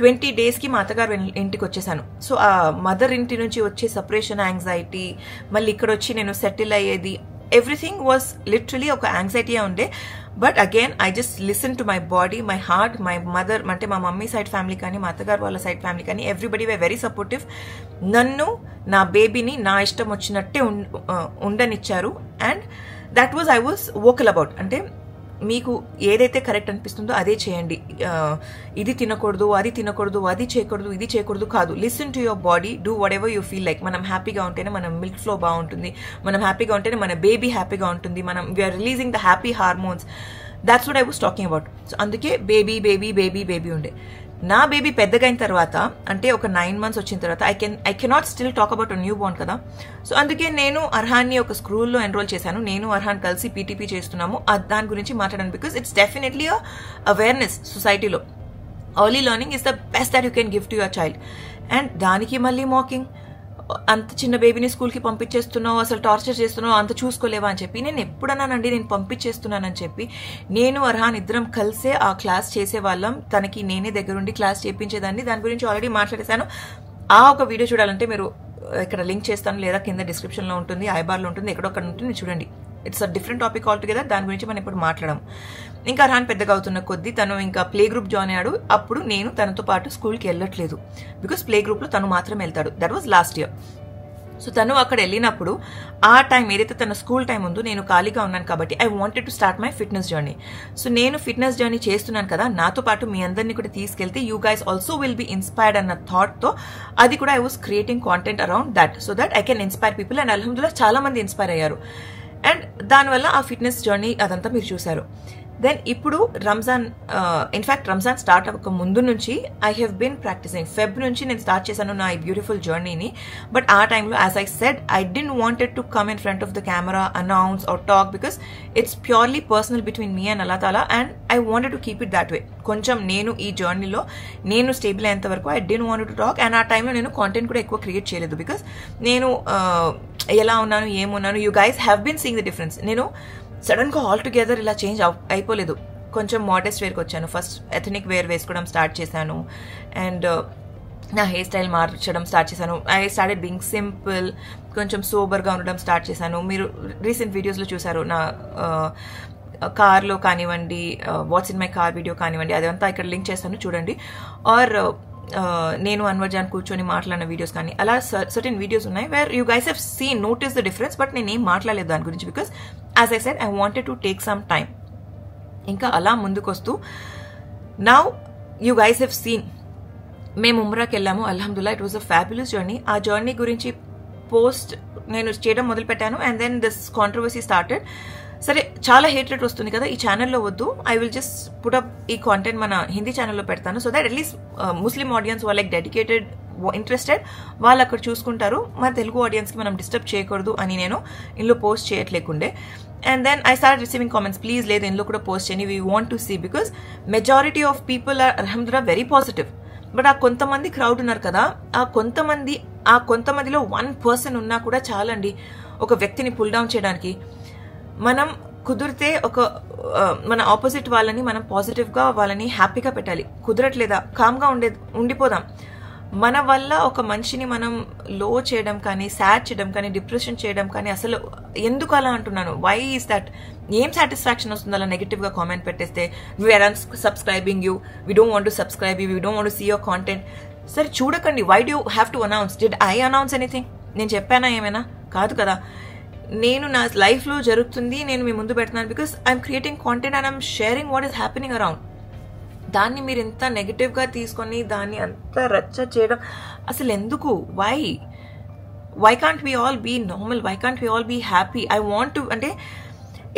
20 daysకి మా అత్తగారు ఇంటికి వచ్చేసాను. సో ఆ మదర్ ఇంటి నుంచి వచ్చే సపరేషన్ యాంగ్జైటీ, మళ్ళీ ఇక్కడ వచ్చి నేను సెటిల్ అయ్యేది, everything was literally ఒక యాంగ్జైటీ ఉండే. But again I just listen to my body, my heart, my mother, అంటే మా మమ్మీ సైడ్ ఫ్యామిలీ కానీ మా అత్తగారు వాళ్ళ సైడ్ ఫ్యామిలీ కానీ ఎవ్రీబడి వే వెరీ సపోర్టివ్. నన్ను, నా బేబీని నా ఇష్టం వచ్చినట్టే ఉండనిచ్చారు. And that was I was vocal about. అంటే మీకు ఏదైతే కరెక్ట్ అనిపిస్తుందో అదే చేయండి, ఇది తినకూడదు, అది తినకూడదు, అది చేయకూడదు, ఇది చేయకూడదు కాదు. Listen to your body, do whatever you feel like. మనం హ్యాపీగా ఉంటేనే మన మిల్క్ ఫ్లో బాగుంటుంది, మనం హ్యాపీగా ఉంటేనే మన బేబీ హ్యాపీగా ఉంటుంది, we're releasing the happy hormones. That's what I was talking about. So అందుకే బేబీ బేబీ బేబీ బేబీ ఉండే. నా బేబీ పెద్దగా అయిన తర్వాత, అంటే ఒక 9 months వచ్చిన తర్వాత I cannot still talk about new Born కదా. సో అందుకే నేను అర్హాన్ని ఒక స్కూల్లో ఎన్రోల్ చేశాను. నేను అర్హాన్ కలిసి పీటీపీ చేస్తున్నాము. దాని గురించి మాట్లాడాను, బికాస్ ఇట్స్ డెఫినెట్లీ అవేర్నెస్ సొసైటీలో. Early learning is the best that you can give to your child. And దానికి మళ్ళీ మాకింగ్, అంత చిన్న బేబీని స్కూల్కి పంపించేస్తున్నావు, అసలు టార్చర్ చేస్తున్నావు, అంత చూసుకోలేవా అని చెప్పి. నేను ఎప్పుడన్నానండి నేను పంపించేస్తున్నానని చెప్పి. నేను అర్హాన్ ఇద్దరం కలిసే ఆ క్లాస్ చేసేవాళ్ళం, తనకి నేనే దగ్గరుండి క్లాస్ చేయించేదాన్ని. దాని గురించి ఆల్రెడీ మాట్లాడేశాను. ఆ ఒక వీడియో చూడాలంటే మీరు ఇక్కడ లింక్ చేస్తాను, లేదా కింద డిస్క్రిప్షన్లో ఉంటుంది, ఐబార్లో ఉంటుంది, ఎక్కడో అక్కడ ఉంటుంది, చూడండి. It's a different topic all together. దాని గురించి మనం ఇప్పుడు మాట్లాడము. ఇంకా అర్హాన్ పెద్దగా అవుతున్న కొద్దీ తను ఇంకా ప్లే గ్రూప్ జాయిన్ అయ్యాడు. అప్పుడు నేను తనతో పాటు స్కూల్కి వెళ్ళట్లేదు, బికాస్ ప్లే గ్రూప్లో తను మాత్రం వెళ్తాడు. That was last year. So తను అక్కడ వెళ్ళినప్పుడు ఆ టైం ఏదైతే తన స్కూల్ టైం ఉందో నేను ఖాళీగా ఉన్నాను కాబట్టి I wanted to start my fitness journey. So నేను ఫిట్నెస్ జర్నీ చేస్తున్నాను కదా, నాతో పాటు మీ అందరినీ కూడా తీసుకెళ్తే you guys also will be inspired అన్న థాట్తో అది కూడా I was creating content around that, so that I can inspire people. And అల్హమ్దుల్లాహ్ చాలా మంది ఇన్స్పైర్ అయ్యారు. అండ్ దానివల్ల ఆ ఫిట్నెస్ జర్నీ అదంతా మీరు చూశారు. దెన్ ఇప్పుడు రంజాన్, ఇన్ఫ్యాక్ట్ రంజాన్ స్టార్ట్ అవ్వక ముందు నుంచి I have been practicing. Feb నుంచి నేను స్టార్ట్ చేశాను నా ఈ బ్యూటిఫుల్ జర్నీని. బట్ ఆ టైంలో as I said I don't wanted to come in front of the camera, announce or talk, because it's purely personal between me and Allah తాలా. And I wanted to keep it that way. కొంచెం నేను ఈ జర్నీలో నేను stable అయ్యేంత వరకు I don't wanted to talk. And ఆ టైంలో నేను కాంటెంట్ కూడా ఎక్కువ క్రియేట్ చేయలేదు, బికాస్ నేను ఎలా ఉన్నాను, ఏమున్నాను, you guys have been seeing the difference. నేను సడన్ గా ఆల్ టుగెదర్ ఇలా చేంజ్ అయిపోలేదు. కొంచెం మోడెస్ట్ వేర్కి వచ్చాను. ఫస్ట్ ఎథనిక్ వేర్ వేసుకోవడం స్టార్ట్ చేశాను. అండ్ నా హెయిర్ స్టైల్ మార్చడం స్టార్ట్ చేశాను. ఐ స్టార్టెడ్ బీయింగ్ సింపుల్, కొంచెం సోబర్గా ఉండడం స్టార్ట్ చేశాను. మీరు రీసెంట్ వీడియోస్లో చూసారు, నా కార్లో కానివ్వండి, what's in my car video కానివ్వండి, అదంతా ఇక్కడ లింక్ చేస్తాను చూడండి. ఆర్ నేను అన్వర్ జాన్ కూర్చొని మాట్లాడిన వీడియోస్ కానీ, అలా సర్టెన్ వీడియోస్ ఉన్నాయి where you guys have seen notice the difference. But నేను ఏం మాట్లాడలేదు దాని గురించి, because as I said I wanted to take some time. ఇంకా అలా ముందుకొస్తూ now you guys have seen మేము ఉమ్రాకి వెళ్ళాము. అల్హమ్దుల్లాహ్, it was a fabulous journey. ఆ జర్నీ గురించి పోస్ట్ నేను చేయడం మొదలు పెట్టాను. And then this controversy started. సరే, చాలా హేట్ రేట్ వస్తుంది కదా, ఈ ఛానల్లో వద్దు, I will just put up ఈ కాంటెంట్ మన హిందీ ఛానల్లో పెడతాను, so that at least Muslim audience వాళ్ళకి డెడికేటెడ్ ఇంట్రెస్టెడ్ వాళ్ళు అక్కడ చూసుకుంటారు, మన తెలుగు ఆడియన్స్కి మనం డిస్టర్బ్ చేయకూడదు అని నేను ఇందులో పోస్ట్ చేయట్లేకుండే. And then I start receiving comments, please లేదు ఇందులో కూడా పోస్ట్ చేయండి, we want to see, because majority of people are అల్హమ్దుల్లాహ్ వెరీ పాజిటివ్. బట్ ఆ కొంతమంది క్రౌడ్ ఉన్నారు కదా, ఆ కొంతమందిలో 1% ఉన్నా కూడా చాలండి ఒక వ్యక్తిని పుల్ డౌన్ చేయడానికి. మనం కుదిరితే మన ఆపోజిట్ వాళ్ళని మనం పాజిటివ్గా వాళ్ళని హ్యాపీగా పెట్టాలి. కుదరట్లేదా, కామ్గా ఉండిపోదాం. మన వల్ల ఒక మనిషిని మనం లో చేయడం కానీ, సాడ్ చేయడం కానీ, డిప్రెషన్ చేయడం కానీ, అసలు ఎందుకు అలా అంటున్నాను, వై ఈస్ దట్? ఏం సాటిస్ఫాక్షన్ వస్తుంది అలా నెగిటివ్గా కామెంట్ పెట్టేస్తే? We're unsubscribing you, we don't want to subscribe you, we don't want to see your content. సరే చూడకండి, why do have to announce? Did I announce anything? నేను చెప్పానా ఏమైనా? కాదు కదా. నేను నా లైఫ్లో జరుగుతుంది నేను మీ ముందు పెడుతున్నాను, because I'm creating content and I'm sharing what is happening around. దాన్ని మీరు ఎంత నెగిటివ్గా తీసుకొని దాన్ని అంత రచ్చ చేయడం అసలు ఎందుకు? Why can't we all be normal? Why can't we all be happy? I want to, అంటే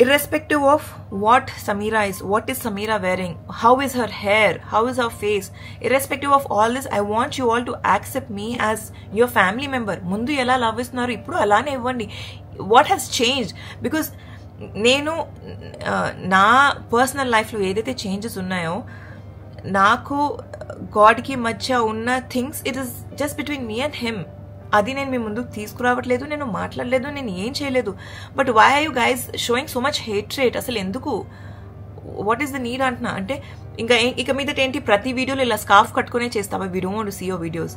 irrespective of what Sameera is, what is Sameera wearing, how is her hair, how is her face, irrespective of all this, I want you all to accept me as your family member. Mundu ela love istunaru ippudu alane ivvandi. What has changed? Because నేను నా personal లైఫ్లో ఏదైతే changes ఉన్నాయో, నాకు గాడ్కి మధ్య ఉన్న things it is just between me and him. అది నేను మీ ముందుకు తీసుకురావట్లేదు, నేను మాట్లాడలేదు, నేను ఏం చేయలేదు. But why are you guys showing so much hatred? అసలు ఎందుకు? వాట్ ఈస్ ద నీడ్ అంటున్నా. అంటే ఇక మీదట ఏంటి, ప్రతి వీడియోలో ఇలా స్కార్ఫ్ కట్టుకునే చేస్తావా? We don't want to see your videos.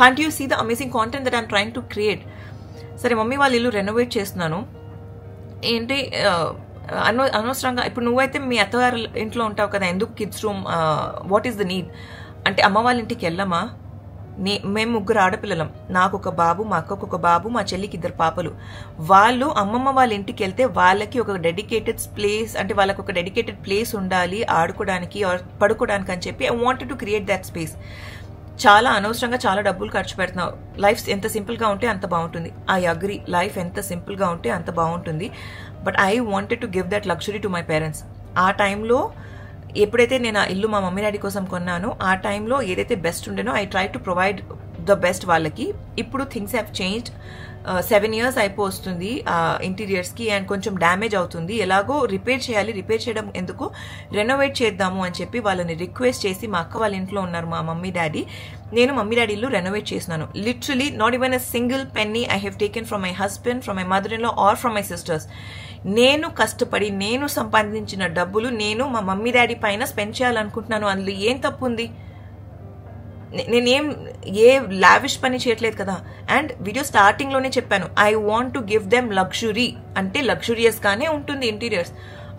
Can't you see the amazing content that I'm trying to create? సరే, మమ్మీ వాళ్ళ ఇల్లు రెనోవేట్ చేస్తున్నాను, ఏంటి అనవసరంగా. ఇప్పుడు నువ్వైతే మీ అత్తగారి ఇంట్లో ఉంటావు కదా, ఎందుకు kids room? What is the need? అంటే అమ్మ వాళ్ళ ఇంటికి వెళ్ళమా? మేము 3 ఆడపిల్లలం, నాకు ఒక బాబు, మా అక్కకు ఒక బాబు, మా చెల్లికి 2 పాపలు. వాళ్ళు అమ్మమ్మ వాళ్ళ ఇంటికి వెళ్తే వాళ్ళకి ఒక డెడికేటెడ్ ప్లేస్, అంటే వాళ్ళకి ఒక డెడికేటెడ్ ప్లేస్ ఉండాలి ఆడుకోవడానికి పడుకోవడానికి అని చెప్పి I wanted to create that space. చాలా అనవసరంగా చాలా డబ్బులు ఖర్చు పెడుతున్నావు. లైఫ్ ఎంత సింపుల్గా ఉంటే అంత బాగుంటుంది. ఐ అగ్రీ, లైఫ్ ఎంత సింపుల్గా ఉంటే అంత బాగుంటుంది. But I wanted to give that luxury to my parents. ఆ టైంలో ఎప్పుడైతే నేను ఆ ఇల్లు మా మమ్మీ డాడీ కోసం కొన్నానో, ఆ టైంలో ఏదైతే బెస్ట్ ఉండేనో I try to provide the best వాళ్ళకి. ఇప్పుడు థింగ్స్ హ్యావ్ చేంజ్డ్. 7 years అయిపోతుంది ఇంటీరియర్స్కి, అండ్ కొంచెం డ్యామేజ్ అవుతుంది. ఎలాగో రిపేర్ చేయాలి, రిపేర్ చేయడం ఎందుకు, రెనోవేట్ చేద్దాము అని చెప్పి వాళ్ళని రిక్వెస్ట్ చేసి, మా అక్క వాళ్ళ ఇంట్లో ఉన్నారు మా మమ్మీ డాడీ, నేను మమ్మీ డాడీ ఇల్లు రెనోవేట్ చేసినాను. Literally not even a single penny I have taken from my husband, from my mother in law or from my sisters. నేను కష్టపడి నేను సంపాదించిన డబ్బులు నేను మా మమ్మీ డాడీ పైన స్పెండ్ చేయాలనుకుంటున్నాను. అందులో ఏం తప్పు ఉంది? నేనేం లావిష్ పని చేయట్లేదు కదా. అండ్ వీడియో స్టార్టింగ్లోనే చెప్పాను, I want to give them luxury. అంటే లగ్జూరియస్గానే ఉంటుంది ఇంటీరియర్స్.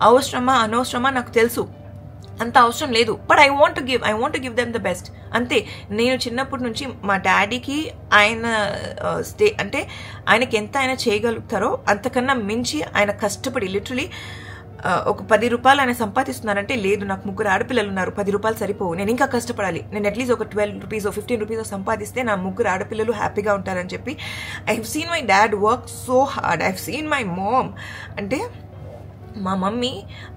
అవసరమా అనవసరమా నాకు తెలుసు, అంత అవసరం లేదు. But I want to give them the best. అంతే. నేను చిన్నప్పటి నుంచి మా డాడీకి ఆయన అంటే ఆయనకి ఎంత ఆయన చేయగలుగుతారో అంతకన్నా మించి ఆయన కష్టపడి లిటరలీ ఒక 10 రూపాయలు ఆయన సంపాదిస్తున్నారంటే, లేదు నాకు 3 ఆడపిల్లలు ఉన్నారు, 10 రూపాయలు సరిపోవు, నేను ఇంకా కష్టపడాలి, నేను అట్లీస్ట్ ఒక 12 రూపీస్ 15 రూపీస్ సంపాదిస్తే నా 3 ఆడపిల్లలు హ్యాపీగా ఉంటారని చెప్పి I have seen my dad work so hard. I have seen my mom. అంటే మా మమ్మీ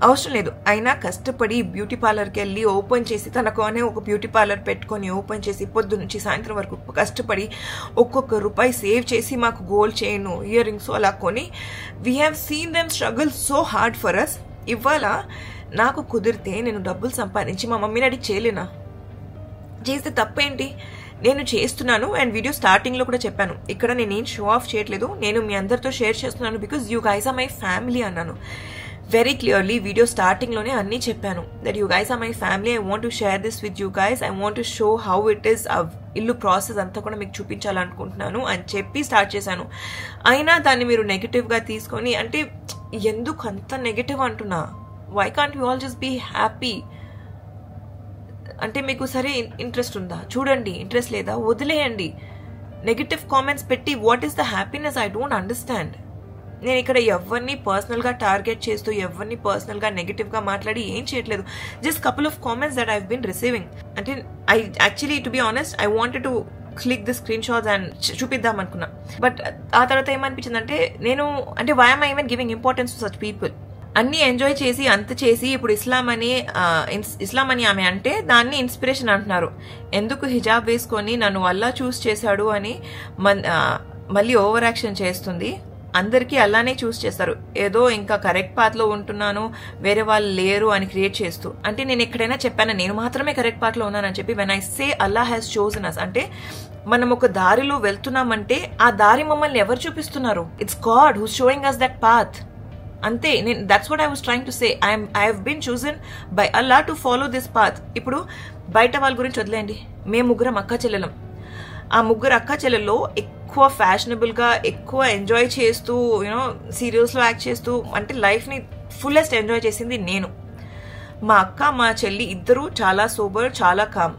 అవసరం లేదు, అయినా కష్టపడి బ్యూటీ పార్లర్కి వెళ్ళి ఓపెన్ చేసి, తనకు అనే ఒక బ్యూటీ పార్లర్ పెట్టుకొని ఓపెన్ చేసి పొద్దు నుంచి సాయంత్రం వరకు కష్టపడి ఒక్కొక్క రూపాయి సేవ్ చేసి మాకు గోల్డ్ చైన్, ఇయర్ రింగ్స్ అలా కొని we have seen them struggle so hard for us. ఇవాళ నాకు కుదిరితే నేను డబ్బులు సంపాదించి మా మమ్మీ డాడీకి చేయలేనా? చేస్తే తప్పేంటి? నేను చేస్తున్నాను. అండ్ వీడియో స్టార్టింగ్లో కూడా చెప్పాను, ఇక్కడ నేనేం షో ఆఫ్ చేయట్లేదు, నేను మీ అందరితో షేర్ చేస్తున్నాను because you guys are my family అన్నాను వెరీ క్లియర్లీ. వీడియో స్టార్టింగ్లోనే అన్నీ చెప్పాను, that you guys are my family, I want to share this with you guys, I want to show how it is. ఆ ఇల్లు process అంతా కూడా మీకు చూపించాలనుకుంటున్నాను అని చెప్పి స్టార్ట్ చేశాను. అయినా దాన్ని మీరు నెగిటివ్గా తీసుకొని, అంటే ఎందుకు అంత నెగిటివ్ అంటున్నా? Why can't you all just be happy? అంటే మీకు సరే ఇంట్రెస్ట్ ఉందా చూడండి, ఇంట్రెస్ట్ లేదా వదిలేయండి. నెగిటివ్ కామెంట్స్ పెట్టి what is the happiness? I don't understand. నేను ఇక్కడ ఎవరిని పర్సనల్గా టార్గెట్ చేస్తూ, ఎవరిని పర్సనల్గా నెగిటివ్గా మాట్లాడి ఏం చేయట్లేదు. Just couple of comments that I been receiving. అంటే I actually to be honest I wanted to click the screenshots and చూపిద్దాం అనుకున్నా. బట్ ఆ తర్వాత ఏమనిపించింది అంటే, నేను అంటే why am I even giving importance to such people? అన్నీ ఎంజాయ్ చేసి అంత చేసి ఇప్పుడు ఇస్లాం అని ఆమె అంటే దాన్ని ఇన్స్పిరేషన్ అంటున్నారు. ఎందుకు హిజాబ్ వేసుకొని నన్ను అల్లా చూస్ చేశాడు అని మళ్ళీ ఓవర్ యాక్షన్ చేస్తుంది. అందరికీ అలానే చూస్ చేస్తారు, ఏదో ఇంకా కరెక్ట్ పాత్లో ఉంటున్నాను, వేరే వాళ్ళు లేరు అని క్రియేట్ చేస్తూ. అంటే నేను ఎక్కడైనా చెప్పాను నేను మాత్రమే కరెక్ట్ పాత్లో ఉన్నానని చెప్పి? When I say Allah has chosen us, అంటే మనం ఒక దారిలో వెళ్తున్నామంటే ఆ దారి మమ్మల్ని ఎవరు చూపిస్తున్నారు? It's God who's showing us that path. అంతే. నేను that's what I was trying to say. I have been chosen by Allah to follow this path. ఇప్పుడు బయట వాళ్ళ గురించి వదిలేయండి, మేము 3 అక్క చెల్లెలం. ఆ 3 అక్క చెల్లెల్లో ఎక్కువ ఫ్యాషనబుల్గా, ఎక్కువ ఎంజాయ్ చేస్తూ, యూనో సీరియల్స్లో యాక్ట్ చేస్తూ, అంటే లైఫ్ని ఫుల్లెస్ట్ ఎంజాయ్ చేసింది నేను. మా అక్క మా చెల్లి ఇద్దరు చాలా సోబర్, చాలా కామ్.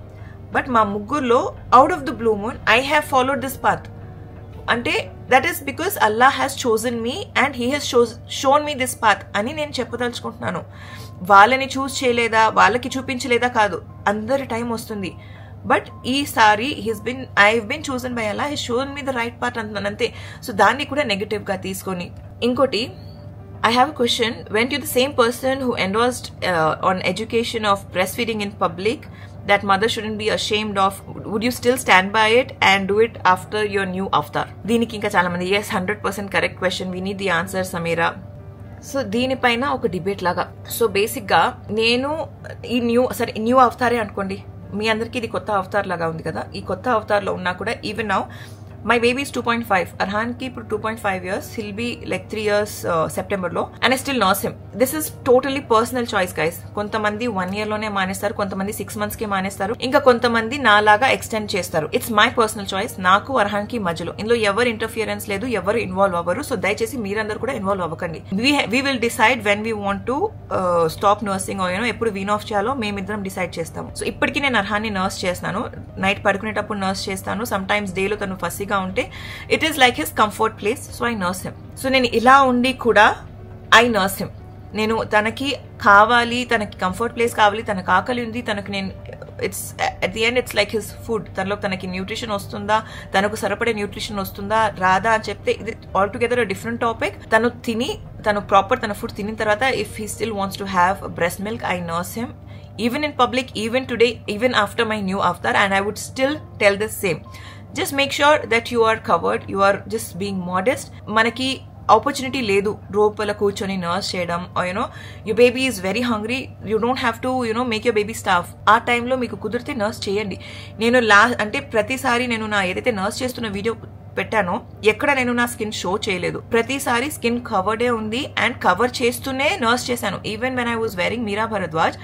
బట్ మా 3లో out of the blue moon I have followed this path. అంటే that is because Allah has chosen me and he has shown me this path అని నేను చెప్పదలుచుకుంటున్నాను. వాళ్ళని చూస్ చేయలేదా, వాళ్ళకి చూపించలేదా కాదు, అందరి టైం వస్తుంది. బట్ ఈసారి I been chosen by Allah, he shown me the right path అంటున్నాను అంతే. సో దాన్ని కూడా నెగటివ్గా తీసుకొని. ఇంకోటి, I have a question. Went you the same person who endorsed on education of breastfeeding in public, that mother shouldn't be ashamed of, would you still stand by it and do it after your new avatar? దీనికి ఇంకా చాలా మంది yes 100% correct question, we need the answer Samira. So దీనిపైన ఒక debate లాగా. So basic గా నేను ఈ న్యూ అవతారే అనుకోండి, మీ అందరికి ఇది కొత్త అవతార్ లాగా ఉంది కదా, ఈ కొత్త అవతార్ లో ఉన్నా కూడా even now my baby is 2.5, Arhan ki ఇప్పుడు 2.5 years, he'll be like 3 years September లో, and I still nurse him. This is totally personal choice guys. కొంతమంది 1 year లోనే మానేస్తారు, కొంతమంది 6 months కి మానేస్తారు, ఇంకా కొంతమంది నాలాగా ఎక్స్టెండ్ చేస్తారు. It's my personal choice. నాకు అర్హాన్ కి మధ్యలో ఇందులో ఎవరు ఇంటర్ఫియరెన్స్ లేదు, ఎవరు ఇన్వాల్వ్ అవ్వరు. సో దయచేసి మీరందరూ కూడా ఇన్వాల్వ్ అవ్వకండి. we will decide when we want to stop nursing or ఎప్పుడు వీన్ ఆఫ్ చేయాలో మేమిద్దరం డిసైడ్ చేస్తాము. సో ఇప్పటికీ నేను అర్హాన్ ని నర్స్ చేస్తాను, నైట్ పడుకునేటప్పుడు నర్స్ చేస్తాను, సమ్ టైమ్స్ డేలో తను ఫస్సీగా ఉంటే it is like his comfort place, so I nurse him. So నేను ఇలా ఉండి కూడా ఐ నర్స్ హిమ్. నేను తనకి కావాలి, తనకి కంఫర్ట్ ప్లేస్ కావాలి, తనకు ఆకలి ఉంది, తనకు నేను it's at the end it's like his food. తనకి న్యూట్రిషన్ వస్తుందా, తనకు సరిపడే న్యూట్రిషన్ వస్తుందా రాదా అని చెప్తే ఇది ఆల్ టుగెదర్ డిఫరెంట్ టాపిక్. తను ప్రాపర్ తన ఫుడ్ తినిన తర్వాత if he still wants to have breast milk, I nurse him even in public, even today, even after my new avatar, and I would still tell the same. Just make sure that you are covered, you are just being modest. Manaki opportunity ledu ropala కూర్చొని nurse చేయడం, your baby is very hungry, you don't have to make your baby starve. ఆ టైంలో మీకు కుదిరితే nurse చేయండి. నేను అంటే ప్రతిసారి నేను నా ఏదైతే నర్స్ చేస్తున్న వీడియో పెట్టానో ఎక్కడ నేను నా స్కిన్ షో చేయలేదు. ప్రతిసారి స్కిన్ కవర్డే ఉంది అండ్ కవర్ చేస్తూనే నర్స్ చేశాను. Even when I was wearing Meera Bharadwaj,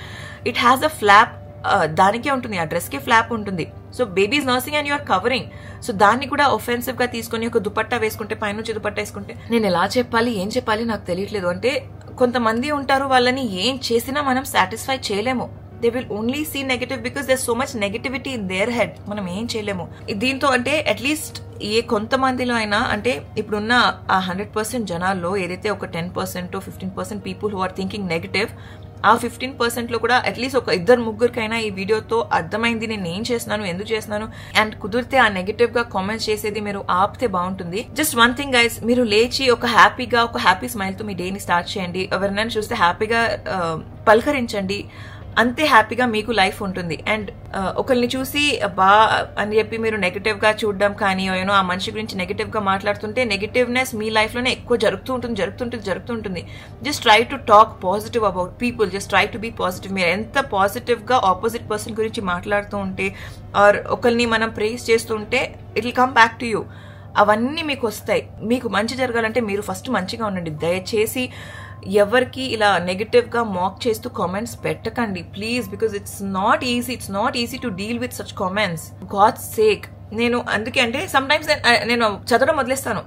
it has a flap, దానికే ఉంటుంది, ఆ డ్రెస్ కి ఫ్లాప్ ఉంటుంది. So babies nursing and you're covering. So దాన్ని కూడా ఒఫెన్సివ్ గా తీసుకుని ఒక దుపట్టా వేసుకుంటే, పైనుంచి దుపట్టా వేసుకుంటే, నేను ఎలా చెప్పాలి ఏం చెప్పాలి నాకు తెలియట్లేదు. అంటే కొంతమంది ఉంటారు, వాళ్ళని ఏం చేసినా మనం సాటిస్ఫై చేయలేము. They will only see negative because there so much negativity in their head. మనం ఏం చేయలేము దీంతో. అంటే అట్లీస్ట్ కొంతమందిలో అయినా, అంటే ఇప్పుడున్న ఆ 100% జనాల్లో ఏదైతే ఒక 10% 15% people who are thinking negative, ఆ 15% లో కూడా అట్లీస్ట్ ఒక 2-3కైనా ఈ వీడియోతో అర్థమైంది నేను ఏం చేస్తున్నాను, ఎందుకు చేస్తున్నాను, అండ్ కుదిరితే ఆ నెగటివ్ గా కామెంట్స్ చేసేది మీరు ఆపితే బాగుంటుంది. జస్ట్ వన్ థింగ్ గైస్, మీరు లేచి ఒక హ్యాపీ స్మైల్ తో మీ డేని స్టార్ట్ చేయండి. ఎవరినైనా చూస్తే హ్యాపీగా పలకరించండి, అంతే హ్యాపీగా మీకు లైఫ్ ఉంటుంది. అండ్ ఒకరిని చూసి బా అని చెప్పి మీరు నెగటివ్ గా చూడడం కానీ ఆ మనిషి గురించి నెగటివ్ గా మాట్లాడుతుంటే నెగటివ్నెస్ మీ లైఫ్ లోనే ఎక్కువ జరుగుతూ ఉంటుంది. Just try to talk positive about people, just try to be positive. మీరు ఎంత పాజిటివ్ గా ఆపోజిట్ పర్సన్ గురించి మాట్లాడుతూ ఉంటే ఆర్ ఒకరిని మనం ప్రేజ్ చేస్తుంటే it will come back to you. అవన్నీ మీకు వస్తాయి. మీకు మంచి జరగాలంటే మీరు ఫస్ట్ మంచిగా ఉండండి. దయచేసి ఎవరికి ఇలా నెగటివ్ గా మాక్ చేస్తూ కామెంట్స్ పెట్టకండి please, because it's not easy to deal with such comments. God's sake. నేను అందుకే అంటే సమ్ టైమ్స్ నేను చదవడం వదిలేస్తాను.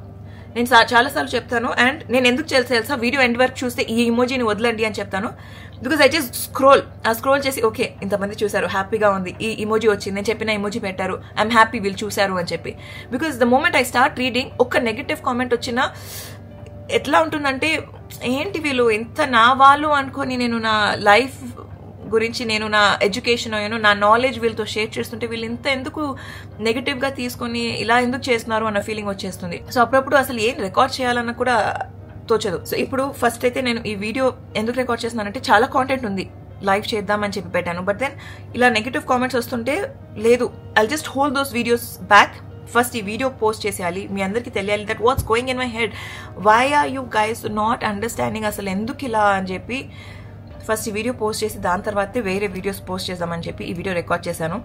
నేను చాలాసార్లు చెప్తాను, అండ్ నేను ఎందుకు తెలుసా, వీడియో ఎండ్ వరకు చూస్తే ఈ ఇమోజీని వదలండి అని చెప్తాను. బికాస్ ఐ జస్ట్ స్క్రోల్ చేసి ఓకే ఇంతమంది చూసారు, హ్యాపీగా ఉంది, ఈ ఇమోజీ వచ్చింది, నేను చెప్పిన ఇమోజీ పెట్టారు, ఐఎమ్ హ్యాపీ వీళ్ళు చూసారు అని చెప్పి. Because the moment I start reading, ఒక్క నెగటివ్ కామెంట్ వచ్చినా ఎట్లా ఉంటుందంటే, ఏంటి వీళ్ళు ఎంత నా వాళ్ళు అనుకొని నేను నా లైఫ్ గురించి, నేను నా ఎడ్యుకేషన్ నా నాలెడ్జ్ వీళ్ళతో షేర్ చేస్తుంటే వీళ్ళు ఇంత ఎందుకు నెగటివ్ గా తీసుకొని ఇలా ఎందుకు చేస్తున్నారు అన్న ఫీలింగ్ వచ్చేస్తుంది. సో అప్పుడప్పుడు అసలు ఏం రికార్డ్ చేయాలన్న కూడా తోచదు. సో ఇప్పుడు ఫస్ట్ అయితే నేను ఈ వీడియో ఎందుకు రికార్డ్ చేస్తున్నానంటే చాలా కాంటెంట్ ఉంది, లైవ్ చేద్దామని చెప్పి పెట్టాను. బట్ దెన్ ఇలా నెగటివ్ కామెంట్స్ వస్తుంటే లేదు, I just hold those videos back. First ఈ వీడియో పోస్ట్ చేసేయాలి, మీ అందరికి తెలియాలి that what's going in my head, why are you guys not understanding అసలు ఎందుకు ఇలా అని చెప్పి ఫస్ట్ ఈ వీడియో పోస్ట్ చేసి దాని తర్వాతే వేరే వీడియోస్ పోస్ట్ చేద్దామని చెప్పి ఈ వీడియో రికార్డ్ చేశాను.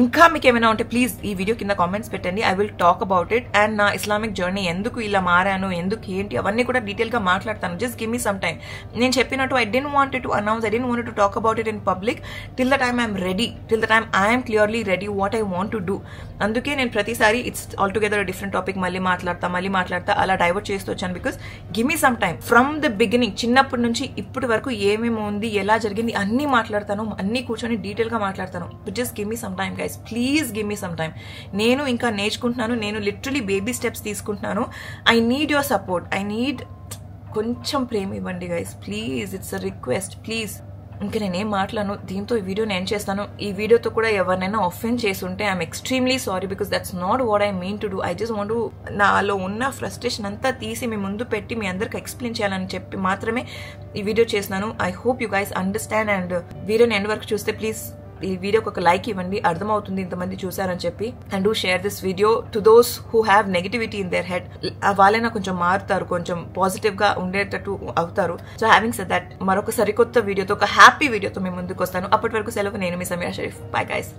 ఇంకా మీకు ఏమైనా ఉంటే ప్లీజ్ ఈ వీడియో కింద కామెంట్స్ పెట్టండి, I will talk about it. And నా ఇస్లామిక్ జర్నీ ఎందుకు ఇలా మారాను, ఎందుకు ఏంటి అవన్నీ కూడా డీటెయిల్ గా మాట్లాడతాను. Just give me some time. నేను చెప్పినట్టు I don't want to announce, I don't want to talk about it in public till the time I'm ready, till the time I'm clearly ready what I want to do. అందుకే నేను ప్రతిసారి it's all together different topic మళ్ళీ మాట్లాడతా అలా divert చేస్తూ వచ్చాను. Because give me some time. From the beginning, చిన్నప్పటి నుంచి ఇప్పటి వరకు ఏమేమి ఉంది, ఎలా జరిగింది అన్ని మాట్లాడతాను, అన్ని కూర్చొని డీటెయిల్ గా మాట్లాడతాను. Just give me some time. Guys, please give me some time. నేను ఇంకా నేర్చుకుంటున్నాను, నేను లిటరలీ బేబీ స్టెప్స్ తీసుకుంటున్నాను. I need your support, I need కొంచెం ప్రేమ ఇవ్వండి guys, please, it's a request, please. ఇంకా నేనేం మాట్లాడను, దీంతో ఈ వీడియో నేను చేస్తాను. ఈ వీడియోతో కూడా ఎవరినైనా ఆఫెండ్ చేసి ఉంటే I'm extremely sorry, because that's not what I mean to do. I just want నాలో ఉన్న ఫ్రస్ట్రేషన్ అంతా తీసి మీ ముందు పెట్టి మీ అందరికి ఎక్స్ప్లెయిన్ చేయాలని చెప్పి మాత్రమే ఈ వీడియో చేస్తున్నాను. I hope you guys understand. And వీడియోని ఎండ్ వరకు చూస్తే ప్లీజ్ ఈ వీడియోకి ఒక లైక్ ఇవ్వండి, అర్థమవుతుంది ఇంతమంది చూసారని చెప్పి. And do share this video to those who have negativity in their head. వాళ్ళైనా కొంచెం మారుతారు, కొంచెం పాజిటివ్ గా ఉండేటట్టు అవుతారు. సో హ్యావింగ్ సెడ్ దట్, మరొక సరికొత్త వీడియోతో, ఒక హ్యాపీ వీడియోతో మీ ముందుకు వస్తాను. అప్పటి వరకు సెలవు. నేను మీ సమీరా షరీఫ్. Bye guys.